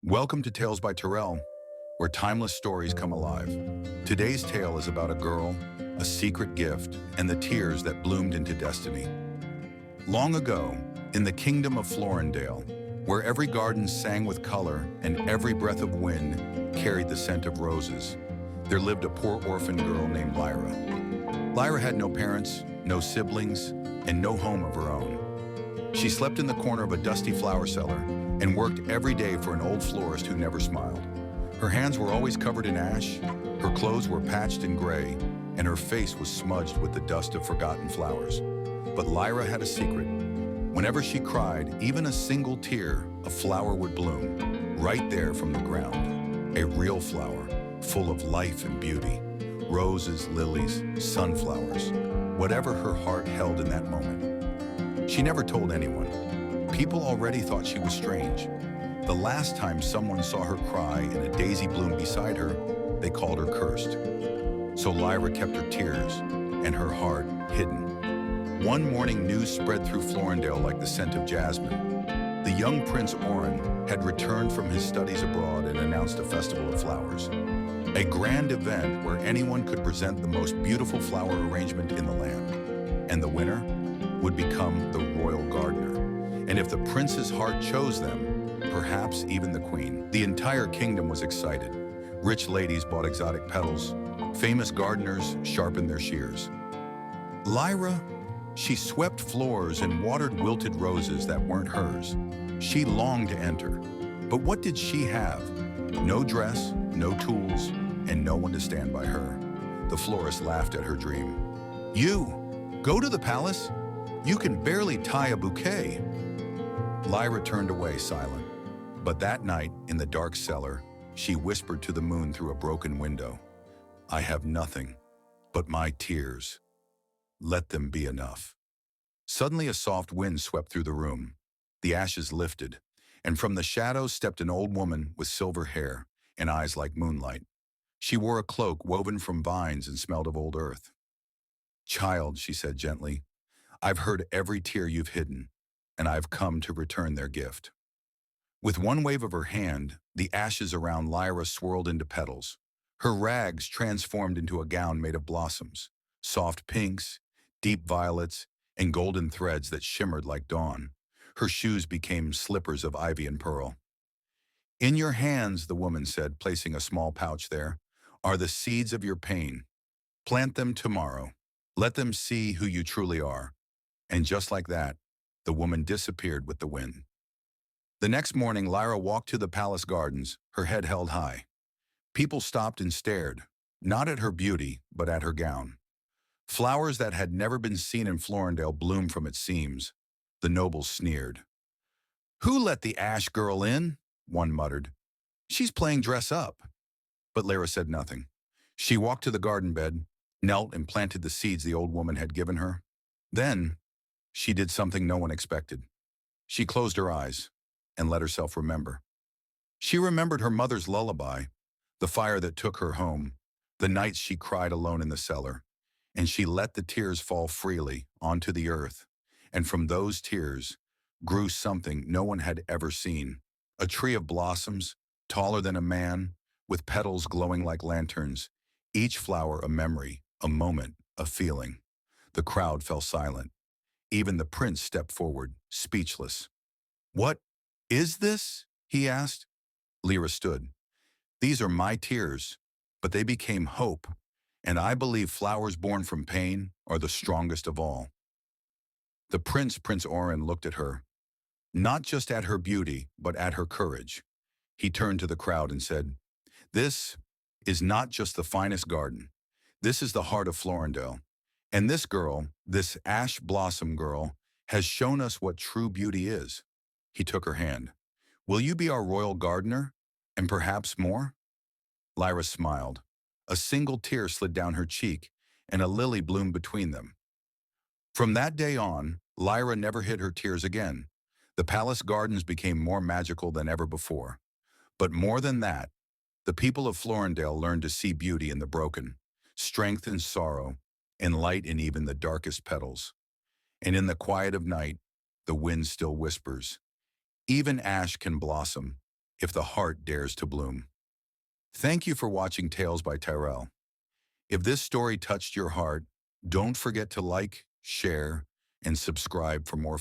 Welcome to Tales by Tyrell, where timeless stories come alive. Today's tale is about a girl, a secret gift, and the tears that bloomed into destiny. Long ago, in the kingdom of Florendale, where every garden sang with color and every breath of wind carried the scent of roses, there lived a poor orphan girl named Lyra. Lyra had no parents, no siblings, and no home of her own. She slept in the corner of a dusty flower cellar and worked every day for an old florist who never smiled. Her hands were always covered in ash, her clothes were patched and gray, and her face was smudged with the dust of forgotten flowers. But Lyra had a secret. Whenever she cried, even a single tear, a flower would bloom, right there from the ground. A real flower, full of life and beauty. Roses, lilies, sunflowers, whatever her heart held in that moment. She never told anyone. People already thought she was strange. The last time someone saw her cry and a daisy bloom beside her, they called her cursed. So Lyra kept her tears and her heart hidden. One morning, news spread through Florendale like the scent of jasmine. The young Prince Orphan had returned from his studies abroad and announced a festival of flowers. A grand event where anyone could present the most beautiful flower arrangement in the land. And the winner would become the royal gardener. And if the prince's heart chose them, perhaps even the queen. The entire kingdom was excited. Rich ladies bought exotic petals. Famous gardeners sharpened their shears. Lyra, she swept floors and watered wilted roses that weren't hers. She longed to enter. But what did she have? No dress, no tools, and no one to stand by her. The florist laughed at her dream. You, go to the palace? You can barely tie a bouquet. Lyra turned away silent. But that night, in the dark cellar, she whispered to the moon through a broken window, I have nothing but my tears. Let them be enough. Suddenly a soft wind swept through the room. The ashes lifted, and from the shadows stepped an old woman with silver hair and eyes like moonlight. She wore a cloak woven from vines and smelled of old earth. Child, she said gently, I've heard every tear you've hidden, and I've come to return their gift. With one wave of her hand, the ashes around Lyra swirled into petals. Her rags transformed into a gown made of blossoms, soft pinks, deep violets, and golden threads that shimmered like dawn. Her shoes became slippers of ivy and pearl. In your hands, the woman said, placing a small pouch there, are the seeds of your pain. Plant them tomorrow. Let them see who you truly are. And just like that, the woman disappeared with the wind. The next morning, Lyra walked to the palace gardens, her head held high. People stopped and stared, not at her beauty, but at her gown. Flowers that had never been seen in Florendale bloomed from its seams. The nobles sneered. Who let the ash girl in? One muttered. She's playing dress up. But Lyra said nothing. She walked to the garden bed, knelt and planted the seeds the old woman had given her. Then, she did something no one expected. She closed her eyes and let herself remember. She remembered her mother's lullaby, the fire that took her home, the nights she cried alone in the cellar, and she let the tears fall freely onto the earth. And from those tears grew something no one had ever seen, a tree of blossoms, taller than a man, with petals glowing like lanterns, each flower a memory, a moment, a feeling. The crowd fell silent. Even the prince stepped forward, speechless. What is this? He asked. Lyra stood. These are my tears, but they became hope, and I believe flowers born from pain are the strongest of all. The Prince Orphan, looked at her, not just at her beauty, but at her courage. He turned to the crowd and said, This is not just the finest garden. This is the heart of Florendale. And this girl, this ash blossom girl, has shown us what true beauty is. He took her hand. Will you be our royal gardener? And perhaps more? Lyra smiled. A single tear slid down her cheek, and a lily bloomed between them. From that day on, Lyra never hid her tears again. The palace gardens became more magical than ever before. But more than that, the people of Florendale learned to see beauty in the broken, strength in sorrow, and light in even the darkest petals. And in the quiet of night, the wind still whispers, even ash can blossom, if the heart dares to bloom. Thank you for watching Tales by Tyrell. If this story touched your heart, don't forget to like, share, and subscribe for more